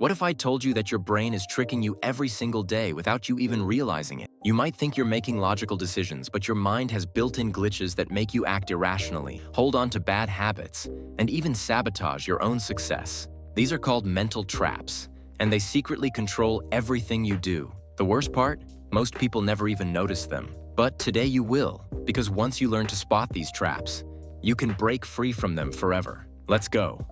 What if I told you that your brain is tricking you every single day without you even realizing it? You might think you're making logical decisions, but your mind has built-in glitches that make you act irrationally, hold on to bad habits, and even sabotage your own success. These are called mental traps, and they secretly control everything you do. The worst part? Most people never even notice them. But today you will, because once you learn to spot these traps, you can break free from them forever. Let's go.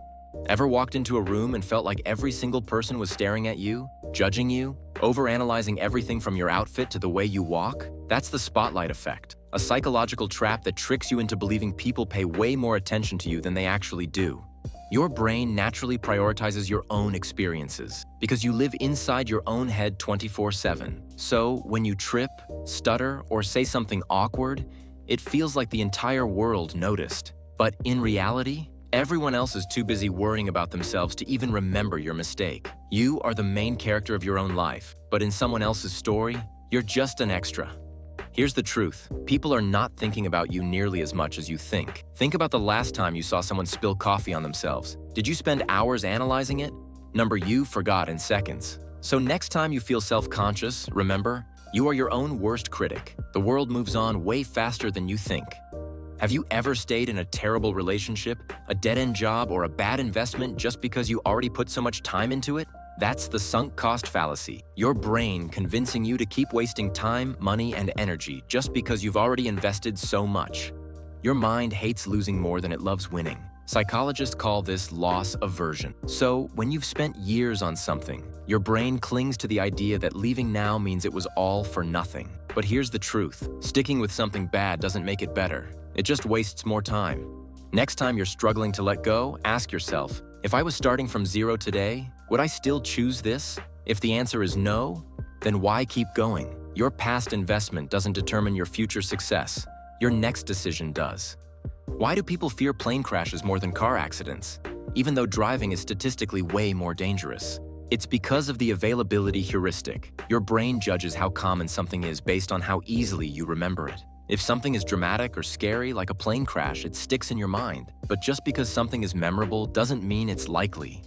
Ever walked into a room and felt like every single person was staring at you, judging you, overanalyzing everything from your outfit to the way you walk? That's the spotlight effect, a psychological trap that tricks you into believing people pay way more attention to you than they actually do. Your brain naturally prioritizes your own experiences because you live inside your own head 24/7. So when you trip, stutter, or say something awkward, it feels like the entire world noticed. But in reality, everyone else is too busy worrying about themselves to even remember your mistake. You are the main character of your own life, but in someone else's story, you're just an extra. Here's the truth. People are not thinking about you nearly as much as you think. Think about the last time you saw someone spill coffee on themselves. Did you spend hours analyzing it? You forgot in seconds. So next time you feel self-conscious, remember, you are your own worst critic. The world moves on way faster than you think. Have you ever stayed in a terrible relationship, a dead-end job, or a bad investment just because you already put so much time into it? That's the sunk cost fallacy. Your brain convincing you to keep wasting time, money, and energy just because you've already invested so much. Your mind hates losing more than it loves winning. Psychologists call this loss aversion. So when you've spent years on something, your brain clings to the idea that leaving now means it was all for nothing. But here's the truth. Sticking with something bad doesn't make it better. It just wastes more time. Next time you're struggling to let go, ask yourself, if I was starting from zero today, would I still choose this? If the answer is no, then why keep going? Your past investment doesn't determine your future success. Your next decision does. Why do people fear plane crashes more than car accidents, even though driving is statistically way more dangerous? It's because of the availability heuristic. Your brain judges how common something is based on how easily you remember it. If something is dramatic or scary, like a plane crash, it sticks in your mind. But just because something is memorable doesn't mean it's likely.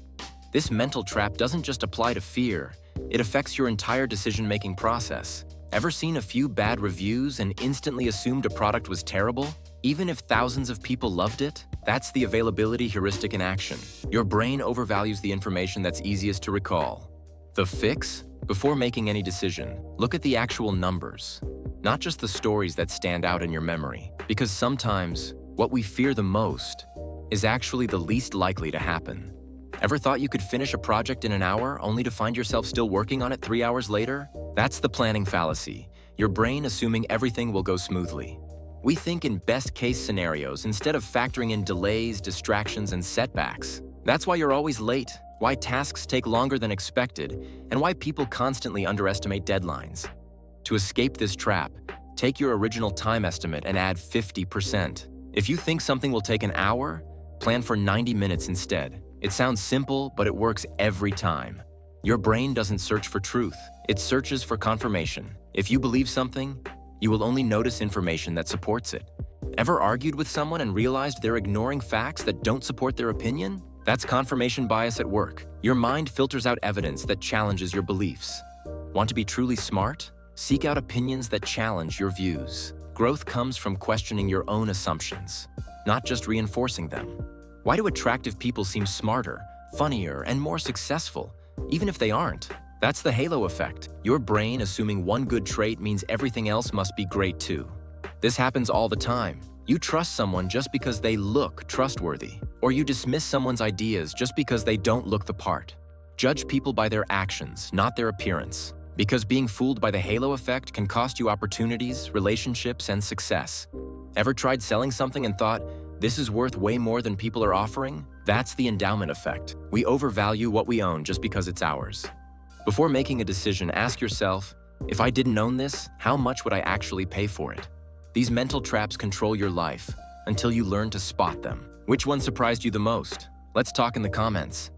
This mental trap doesn't just apply to fear, it affects your entire decision-making process. Ever seen a few bad reviews and instantly assumed a product was terrible? Even if thousands of people loved it? That's the availability heuristic in action. Your brain overvalues the information that's easiest to recall. The fix? Before making any decision, look at the actual numbers, not just the stories that stand out in your memory. Because sometimes, what we fear the most is actually the least likely to happen. Ever thought you could finish a project in an hour only to find yourself still working on it 3 hours later? That's the planning fallacy. Your brain assuming everything will go smoothly. We think in best-case scenarios instead of factoring in delays, distractions, and setbacks. That's why you're always late, why tasks take longer than expected, and why people constantly underestimate deadlines. To escape this trap, take your original time estimate and add 50%. If you think something will take an hour, plan for 90 minutes instead. It sounds simple, but it works every time. Your brain doesn't search for truth, it searches for confirmation. If you believe something, you will only notice information that supports it. Ever argued with someone and realized they're ignoring facts that don't support their opinion? That's confirmation bias at work. Your mind filters out evidence that challenges your beliefs. Want to be truly smart? Seek out opinions that challenge your views. Growth comes from questioning your own assumptions, not just reinforcing them. Why do attractive people seem smarter, funnier, and more successful, even if they aren't? That's the halo effect. Your brain assuming one good trait means everything else must be great too. This happens all the time. You trust someone just because they look trustworthy, or you dismiss someone's ideas just because they don't look the part. Judge people by their actions, not their appearance. Because being fooled by the halo effect can cost you opportunities, relationships, and success. Ever tried selling something and thought, this is worth way more than people are offering? That's the endowment effect. We overvalue what we own just because it's ours. Before making a decision, ask yourself, if I didn't own this, how much would I actually pay for it? These mental traps control your life until you learn to spot them. Which one surprised you the most? Let's talk in the comments.